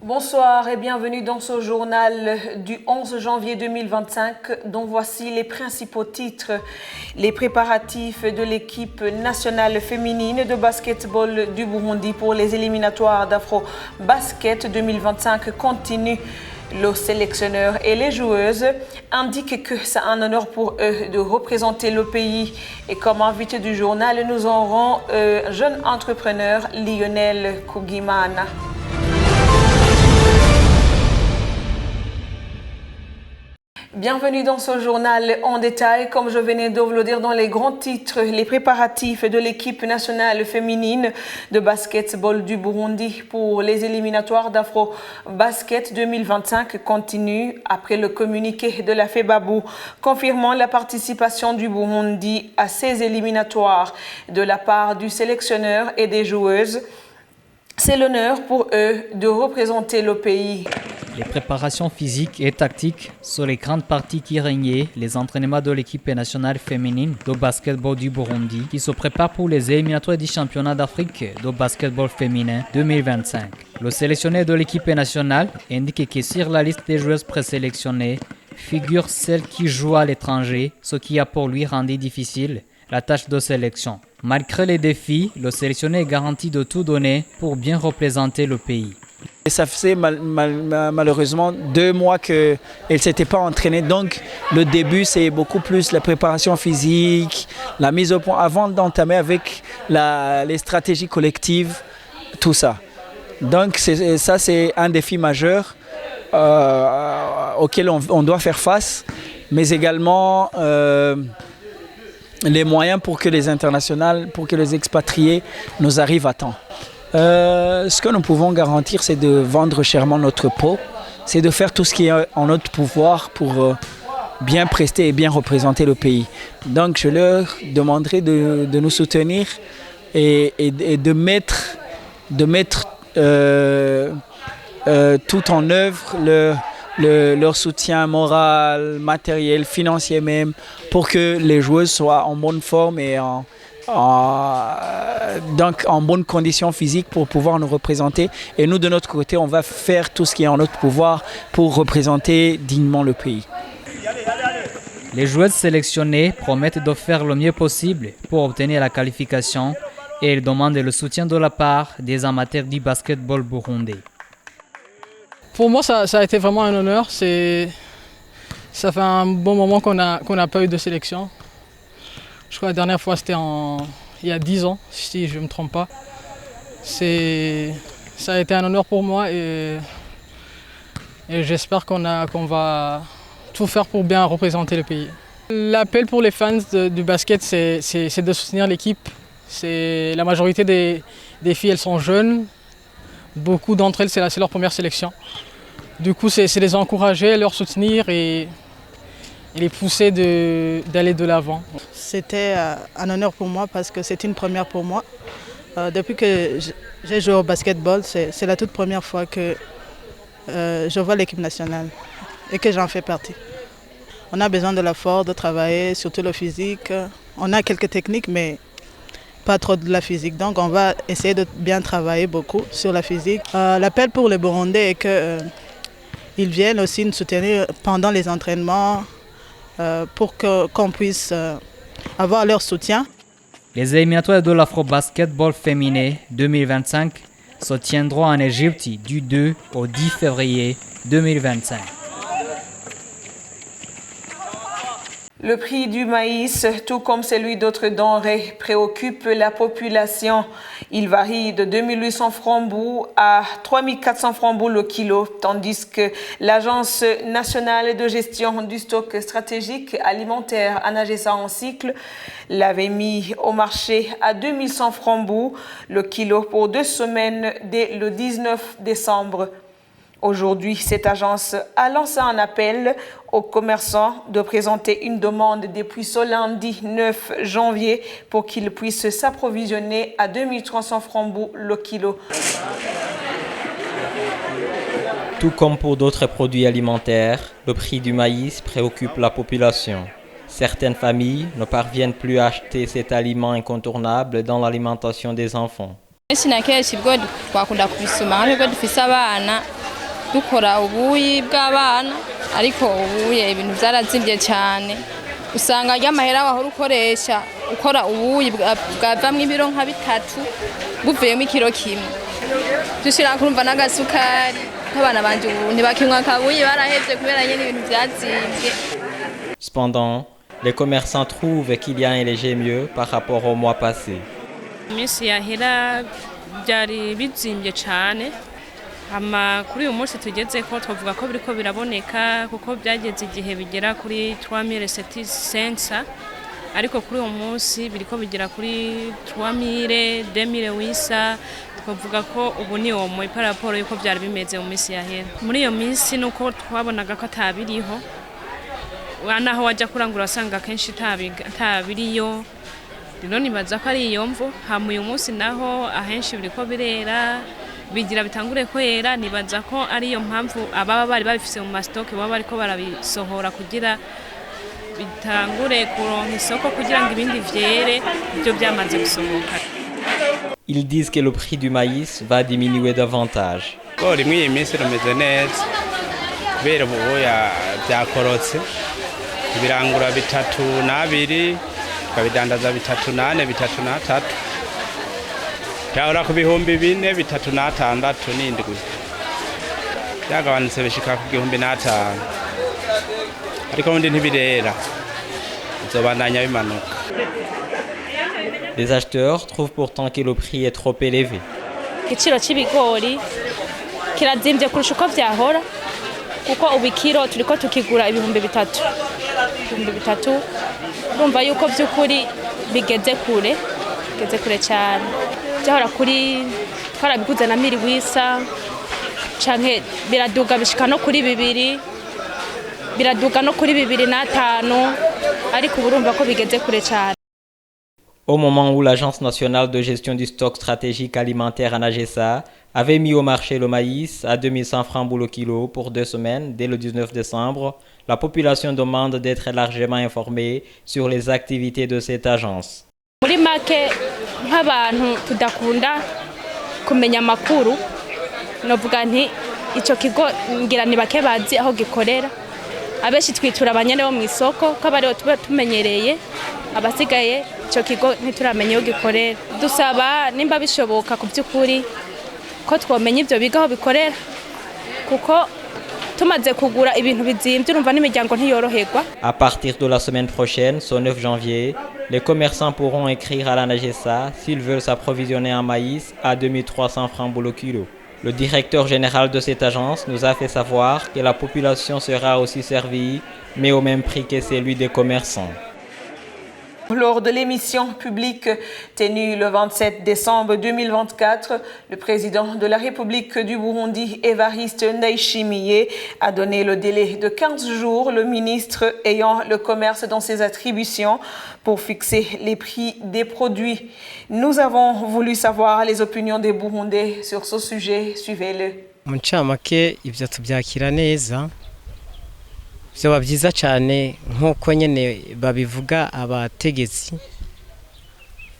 Bonsoir et bienvenue dans ce journal du 11 janvier 2025 dont voici les principaux titres. Les préparatifs de l'équipe nationale féminine de basketball du Burundi pour les éliminatoires d'Afro-Basket 2025 continuent. Le sélectionneur et les joueuses indiquent que c'est un honneur pour eux de représenter le pays. Et comme invité du journal, nous aurons jeune entrepreneur Lionel Kugimana. Bienvenue dans ce journal en détail. Comme je venais de vous le dire dans les grands titres, les préparatifs de l'équipe nationale féminine de basketball du Burundi pour les éliminatoires d'Afro-Basket 2025 continuent après le communiqué de la FEBABU confirmant la participation du Burundi à ces éliminatoires de la part du sélectionneur et des joueuses. C'est l'honneur pour eux de représenter le pays. Les préparations physiques et tactiques sont les grandes parties qui régnaient les entraînements de l'équipe nationale féminine de basketball du Burundi qui se prépare pour les éliminatoires du championnat d'Afrique de basketball féminin 2025. Le sélectionneur de l'équipe nationale indique que sur la liste des joueuses présélectionnées figure celle qui joue à l'étranger, ce qui a pour lui rendu difficile la tâche de sélection. Malgré les défis, le sélectionneur est garanti de tout donner pour bien représenter le pays. Et ça faisait malheureusement 2 mois qu'elle ne s'était pas entraînée. Donc le début, c'est beaucoup plus la préparation physique, la mise au point avant d'entamer avec les stratégies collectives, tout ça. Donc ça, c'est un défi majeur auquel on doit faire face, mais également les moyens pour que les internationales, pour que les expatriés nous arrivent à temps. Ce que nous pouvons garantir, c'est de vendre chèrement notre peau, c'est de faire tout ce qui est en notre pouvoir pour bien prester et bien représenter le pays. Donc je leur demanderai de nous soutenir et de mettre tout en œuvre leur soutien moral, matériel, financier même, pour que les joueuses soient en bonne forme et donc en bonnes conditions physiques pour pouvoir nous représenter. Et nous, de notre côté, on va faire tout ce qui est en notre pouvoir pour représenter dignement le pays. Les joueuses sélectionnées promettent de faire le mieux possible pour obtenir la qualification et elles demandent le soutien de la part des amateurs du basketball burundais. Pour moi, ça a été vraiment un honneur. Ça fait un bon moment qu'on n'a pas eu de sélection. Je crois que la dernière fois, c'était il y a 10 ans, si je ne me trompe pas. Ça a été un honneur pour moi et j'espère qu'on va tout faire pour bien représenter le pays. L'appel pour les fans du basket, c'est de soutenir l'équipe. La majorité des filles, elles sont jeunes. Beaucoup d'entre elles, c'est leur première sélection. Du coup, c'est les encourager, leur soutenir et les pousser d'aller de l'avant. C'était un honneur pour moi parce que c'est une première pour moi. Depuis que j'ai joué au basketball, c'est la toute première fois que je vois l'équipe nationale et que j'en fais partie. On a besoin de l'effort, de travailler, surtout le physique. On a quelques techniques, mais pas trop de la physique. Donc on va essayer de bien travailler beaucoup sur la physique. L'appel pour les Burundais est qu'ils viennent aussi nous soutenir pendant les entraînements pour qu'on puisse avoir leur soutien. Les éliminatoires de l'Afro-Basketball féminin 2025 se tiendront en Égypte du 2 au 10 février 2025. Le prix du maïs, tout comme celui d'autres denrées, préoccupe la population. Il varie de 2800 francs bout à 3400 francs bout le kilo, tandis que l'Agence nationale de gestion du stock stratégique alimentaire, ANAGESA en cycle, l'avait mis au marché à 2100 francs bout le kilo pour 2 semaines dès le 19 décembre. Aujourd'hui, cette agence a lancé un appel aux commerçants de présenter une demande depuis ce lundi 9 janvier pour qu'ils puissent s'approvisionner à 2300 francs bout le kilo. Tout comme pour d'autres produits alimentaires, le prix du maïs préoccupe la population. Certaines familles ne parviennent plus à acheter cet aliment incontournable dans l'alimentation des enfants. Cependant, les commerçants trouvent qu'il y a un léger mieux par rapport au mois passé. Kuri uyu munsi tugeze ko twavuga ko biriko biraboneka kuko byageze igihe bigera kuri 3700 ariko kuri uyu munsi biriko bigera kuri 3000 2800 twavuga ko ubu ni omo iparaporo yuko byari bimeze mu minsi yahera. Muri iyo minsi nuko twabonaga ko atabiriho naho wajya kurangura asanga kenshi tabiriyo rero nibaza ko ari iyo mvo hama uyu munsi naho ahenshi biriko birera bigira bitangure kwera nibaza ko ari iyo mpamvu ababa bari babifise mu mastoke baba bariko barabisohora kugira bitangure kuronka isoko kugira ngo ibindi vyere byo byamaze gusohoka. Ils disent que le prix du maïs va diminuer davantage. Rimwe iyi minsi rumeze neza kubera ubu byakorotse ibirangura 32 tukabidandaza 38 33 cyangwa ku bihumbi 4 36 n'indwi byagabanutse bishika ku gihumbi 5 ariko undi ntibirera bizobandanya bimanuka. Les acheteurs trouvent pourtant que le prix est trop élevé. Igiciro cy'ibigori kirazimvye kurusha uko vyahora kuko ubikiro turiko tukigura ibihumbi 3 urumva yuko by'ukuri bigeze kure cyane. Byahora kuri twarabiguze na 1800 canke biraduga bishika no kuri 2 biraduga no kuri 2.5 ariko urumva ko bigeze kure cyane. Au moment où l'Agence nationale de gestion du stock stratégique alimentaire ANAGESA avait mis au marché le maïs à 2100 francs le kilo pour 2 semaines dès le 19 décembre, la population demande d'être largement informée sur les activités de cette agence. Muri make nk'abantu tudakunda kumenya amakuru novuga nti ico kigo ngira ni bake bazi aho gikorera abeshi twitura abanyene bo mu isoko ko bari tumenyereye abasigaye ico kigo ntituramenya aho gikorera. Dusaba nimba bishoboka ku by'ukuri ko twomenya ibyo bigaho bikorera kuko tumaze kugura ibintu bizimvye urumva n'imiryango ntiyoroherwa. À partir de la semaine prochaine, ce 9 janvier, les commerçants pourront écrire à l'ANAGESA s'ils veulent s'approvisionner en maïs à 2300 francs le kilo. Le directeur général de cette agence nous a fait savoir que la population sera aussi servie, mais au même prix que celui des commerçants. Lors de l'émission publique tenue le 27 décembre 2024, le président de la République du Burundi, Evariste Ndayishimiye, a donné le délai de 15 jours, le ministre ayant le commerce dans ses attributions, pour fixer les prix des produits. Nous avons voulu savoir les opinions des Burundais sur ce sujet. Suivez-le. Muncamake ivyo tubyakira neza. Byaba byiza cyane nk'uko nyene babivuga abategetsi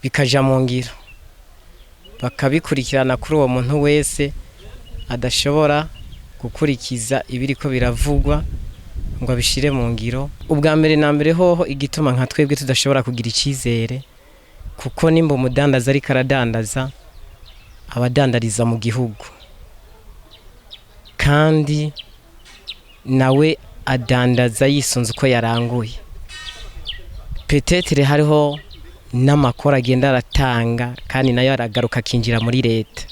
bikaja mu ngiro bakabikurikirana kuri uwo muntu wese adashobora gukurikiza ibiriko biravugwa ngo abishire mu ngiro. Ubwa mbere na mbere hoho igituma nka twebwe tudashobora kugira icizere kuko nimba umudandaza ariko aradandaza abadandariza mu gihugu kandi nawe adandaza yisunze uko yaranguye. Petetre hariho n'amakora agenda aratanga kandi nayo aragaruka kinjira muri leta.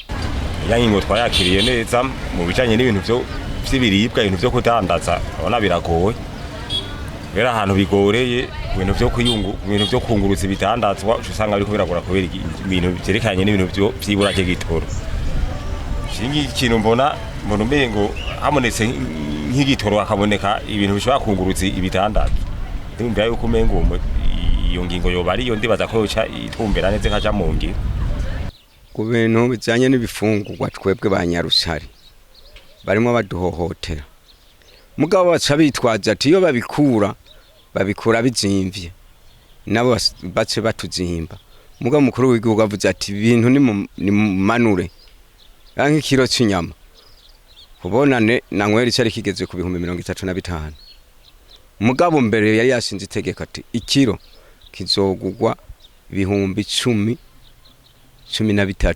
Yangingo twayakiriye neza mu bijanye n'ibintu by'ibiribwa ibintu byo kudandaza abona biragoye. Bera ahantu bigoreye ibintu byo kuyungu ibintu byo kunguruza ibitandazwa usanga ariko biragora kubera ibintu byerekanye n'ibintu byibura cyo gitoro. Shingi ikintu mbona umengo hamonetse nk'igitoro akaboneka ibintu bishobora kunguruza ibitandazwa. Ndumva yuko umengo iyo ngingo yoba ari yo ndibaza ko yoca itumbera neze kaja mu ngiro. Ku bintu bijanye n'ibifungurwa twebwe banyarusari barimo baduhohotera mugabo baca bitwaza ati iyo babikura bizimvye nabo bace batuzimba mugabo mukuru w'igihugu avuze ati ibintu ni manure nk'ikiro cy'inyama kubonane na nkweri cyari kigeze ku 35,000 mugabo mbere yari yashinze itegeko ati ikiro kizogugwa 10,000 13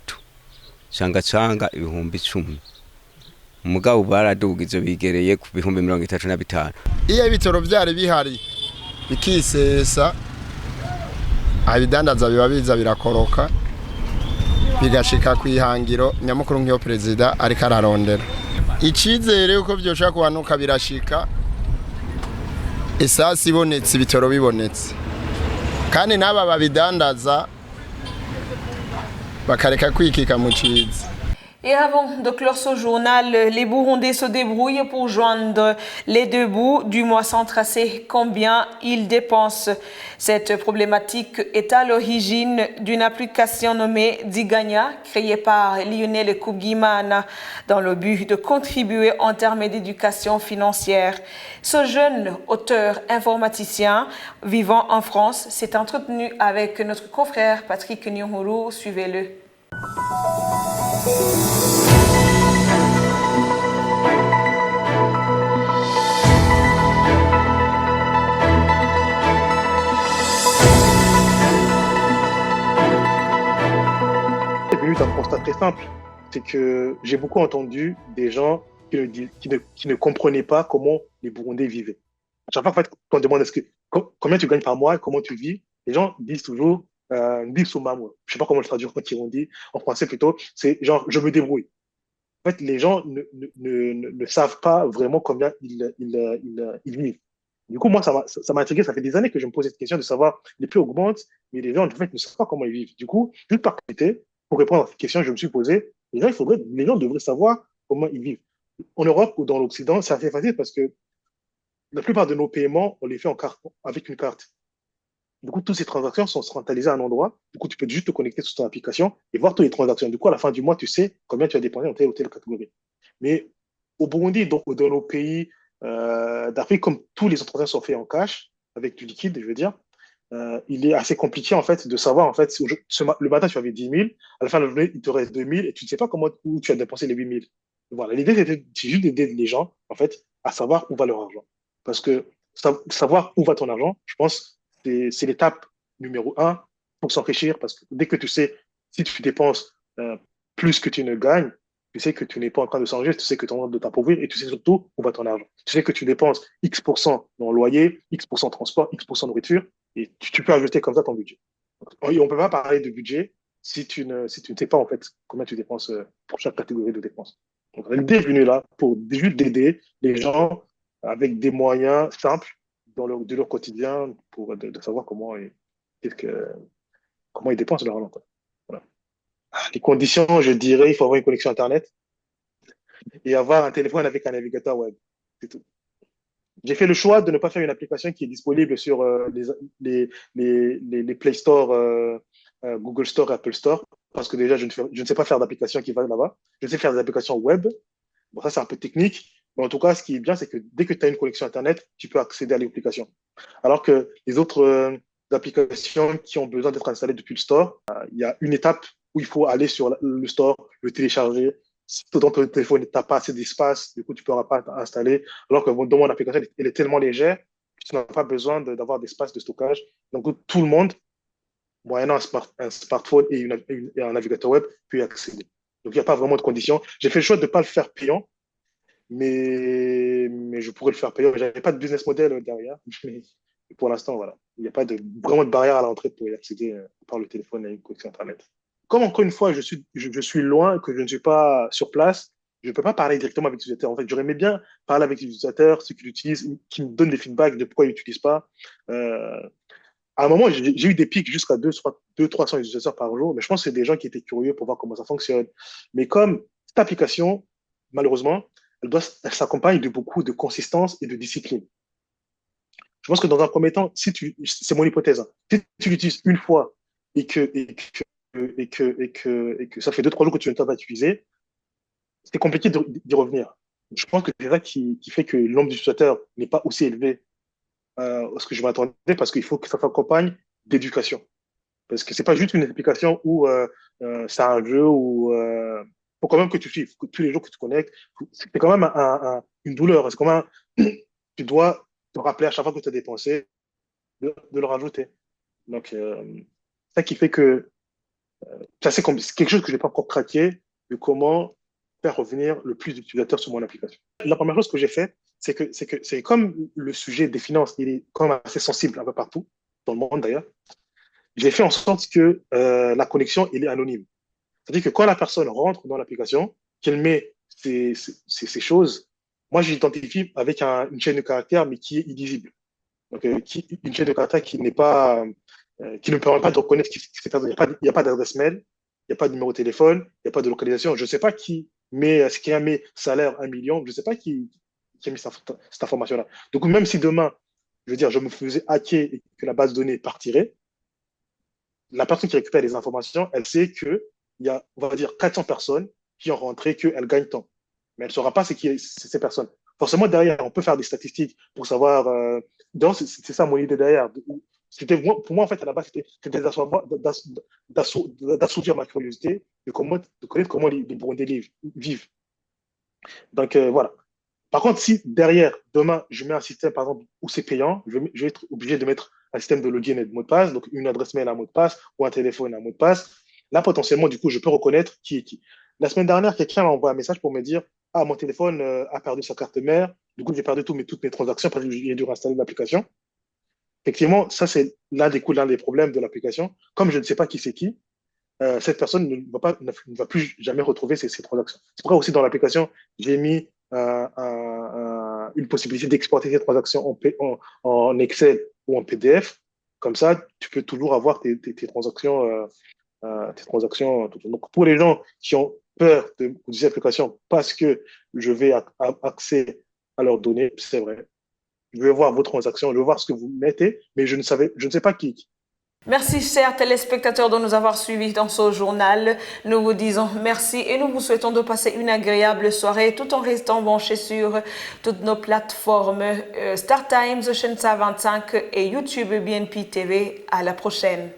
canga 10,000 mugabo baradugize bigereye ku 35,000 iyo ibitoro byari bihari bikisesa abidandaza biba biza birakoroka bigashika kwihangiro nyamukuru nk'iyo perezida ariko ararondera icizere uko byoshaka kubanuka birashika esasi ibonetse ibitoro bibonetse kandi n'aba babidandaza bakareka kwikika mu cizi. Et avant de clore ce journal, les Burundais se débrouillent pour joindre les deux bouts du mois sans tracer combien ils dépensent. Cette problématique est à l'origine d'une application nommée Diganya, créée par Lionel Kubgimana, dans le but de contribuer en termes d'éducation financière. Ce jeune auteur informaticien vivant en France s'est entretenu avec notre confrère Patrick Nyonguru. Suivez-le. C'est un constat très simple, c'est que j'ai beaucoup entendu des gens qui ne comprenaient pas comment les Burundais vivaient. À chaque fois en fait, quand on demande combien tu gagnes par mois, comment tu vis, les gens disent toujours Ndisumamo. Je ne sais pas comment le traduire quand ils dit en français plutôt, c'est genre je me débrouille. En fait, les gens ne savent pas vraiment combien ils vivent. Du coup, moi, ça m'a intrigué. Ça fait des années que je me pose cette question de savoir les prix augmentent, mais les gens en fait ne savent pas comment ils vivent. Du coup, juste par curiosité, pour répondre à cette question, je me suis posé, les gens devraient savoir comment ils vivent. En Europe ou dans l'Occident, c'est assez facile parce que la plupart de nos paiements, on les fait avec une carte. Du coup, toutes ces transactions sont centralisées à un endroit. Du coup, tu peux juste te connecter sur ton application et voir toutes les transactions. Du coup, à la fin du mois, tu sais combien tu as dépensé dans telle ou telle catégorie. Mais au Burundi, donc dans nos pays d'Afrique, comme tous les transactions sont faites en cash, avec du liquide, je veux dire, il est assez compliqué en fait de savoir en fait le matin tu avais 10 000, à la fin de la journée il te reste 2 000 et tu ne sais pas où tu as dépensé les 8 000. Voilà, l'idée c'est juste d'aider les gens en fait à savoir où va leur argent, parce que savoir où va ton argent, je pense c'est l'étape numéro 1 pour s'enrichir, parce que dès que tu sais si tu dépenses plus que tu ne gagnes, tu sais que tu n'es pas en train de s'enrichir, tu sais que tu es en train de t'appauvrir et tu sais surtout où va ton argent. Tu sais que tu dépenses X% dans le loyer, X% transport, X% nourriture. Et tu peux ajouter comme ça ton budget. On ne peut pas parler de budget si tu ne sais pas en fait combien tu dépenses pour chaque catégorie de dépenses. Donc l'idée est venue là pour juste d'aider les gens avec des moyens simples de leur quotidien pour de savoir comment ils dépensent leur argent. Voilà. Les conditions, je dirais, il faut avoir une connexion Internet et avoir un téléphone avec un navigateur web. C'est tout. J'ai fait le choix de ne pas faire une application qui est disponible sur les Play Store, Google Store et Apple Store, parce que déjà, je ne sais pas faire d'application qui va là-bas. Je sais faire des applications web. Bon, ça, c'est un peu technique. Mais en tout cas, ce qui est bien, c'est que dès que tu as une connexion Internet, tu peux accéder à l'application. Alors que les autres applications qui ont besoin d'être installées depuis le store, il y a une étape où il faut aller sur le store, le télécharger. Si dans ton téléphone, tu n'as pas assez d'espace, du coup, tu ne pourras pas installer. Alors que dans mon application, elle est tellement légère que tu n'as pas besoin d'avoir d'espace de stockage. Donc, tout le monde, moyennant un smartphone et un navigateur web, peut y accéder. Donc, il n'y a pas vraiment de conditions. J'ai fait le choix de ne pas le faire payant, mais je pourrais le faire payant. Je n'avais pas de business model derrière. Mais pour l'instant, voilà. Il n'y a pas vraiment de barrière à l'entrée pour y accéder par le téléphone et une connexion Internet. Comme encore une fois, je suis loin, que je ne suis pas sur place, je ne peux pas parler directement avec l'utilisateur. En fait, j'aurais aimé bien parler avec l'utilisateur, ceux qui l'utilisent, qui me donnent des feedbacks de pourquoi ils n'utilisent pas. À un moment, j'ai eu des pics jusqu'à 200-300 utilisateurs par jour, mais je pense que c'est des gens qui étaient curieux pour voir comment ça fonctionne. Mais comme cette application, malheureusement, elle s'accompagne de beaucoup de consistance et de discipline. Je pense que dans un premier temps, c'est mon hypothèse, hein, si tu l'utilises une fois et que ça fait 2-3 jours que tu ne t'as pas utilisé, c'est compliqué d'y revenir. Je pense que c'est ça qui fait que le nombre d'utilisateurs n'est pas aussi élevé à ce que je m'attendais, parce qu'il faut que ça s'accompagne d'éducation. Parce que c'est pas juste une application où c'est un jeu où faut quand même que tu suives, que tous les jours que tu connectes. C'est quand même une douleur. C'est quand même, tu dois te rappeler à chaque fois que tu as dépensé de le rajouter. Donc, c'est ça qui fait que c'est quelque chose que je n'ai pas encore craqué, de comment faire revenir le plus d'utilisateurs sur mon application. La première chose que j'ai fait, c'est que c'est comme le sujet des finances, il est quand même assez sensible un peu partout, dans le monde d'ailleurs. J'ai fait en sorte que la connexion elle est anonyme. C'est-à-dire que quand la personne rentre dans l'application, qu'elle met ces choses, moi j'identifie avec une chaîne de caractères, mais qui est illisible. Donc, une chaîne de caractères qui n'est pas, qui ne permet pas de reconnaître qui c'est. Il n'y a pas d'adresse mail, il n'y a pas de numéro de téléphone, il n'y a pas de localisation. Je ne sais pas qui a mis salaire 1 million, je ne sais pas qui a mis cette information-là. Donc, même si demain, je veux dire, je me faisais hacker et que la base de données partirait, la personne qui récupère les informations, elle sait qu'il y a, on va dire, 400 personnes qui ont rentré, qu'elles gagnent tant. Mais elle ne saura pas c'est ces personnes. Forcément, derrière, on peut faire des statistiques pour savoir. Donc, c'est ça mon idée derrière. Pour moi, en fait, à la base, c'était d'assouvir ma curiosité de connaître comment les Burundais vivent. Donc, voilà. Par contre, si derrière, demain, je mets un système, par exemple, où c'est payant, je vais être obligé de mettre un système de login et de mot de passe, donc une adresse mail, un mot de passe, ou un téléphone, un mot de passe. Là, potentiellement, du coup, je peux reconnaître qui est qui. La semaine dernière, quelqu'un m'a envoyé un message pour me dire « Ah, mon téléphone a perdu sa carte mère, du coup, j'ai perdu toutes mes transactions parce que j'ai dû réinstaller l'application. » Effectivement, ça, c'est l'un des problèmes de l'application. Comme je ne sais pas qui c'est qui, cette personne ne va plus jamais retrouver ses transactions. C'est pourquoi aussi dans l'application, j'ai mis une possibilité d'exporter ces transactions en Excel ou en PDF. Comme ça, tu peux toujours avoir tes transactions. Donc, pour les gens qui ont peur de ces applications parce que je vais accès à leurs données, c'est vrai. Je vais voir vos transactions, je vais voir ce que vous mettez, mais je ne sais pas qui. Merci, chers téléspectateurs, de nous avoir suivis dans ce journal. Nous vous disons merci et nous vous souhaitons de passer une agréable soirée tout en restant branchés sur toutes nos plateformes Star Times, chaîne 25 et YouTube BNP TV. À la prochaine.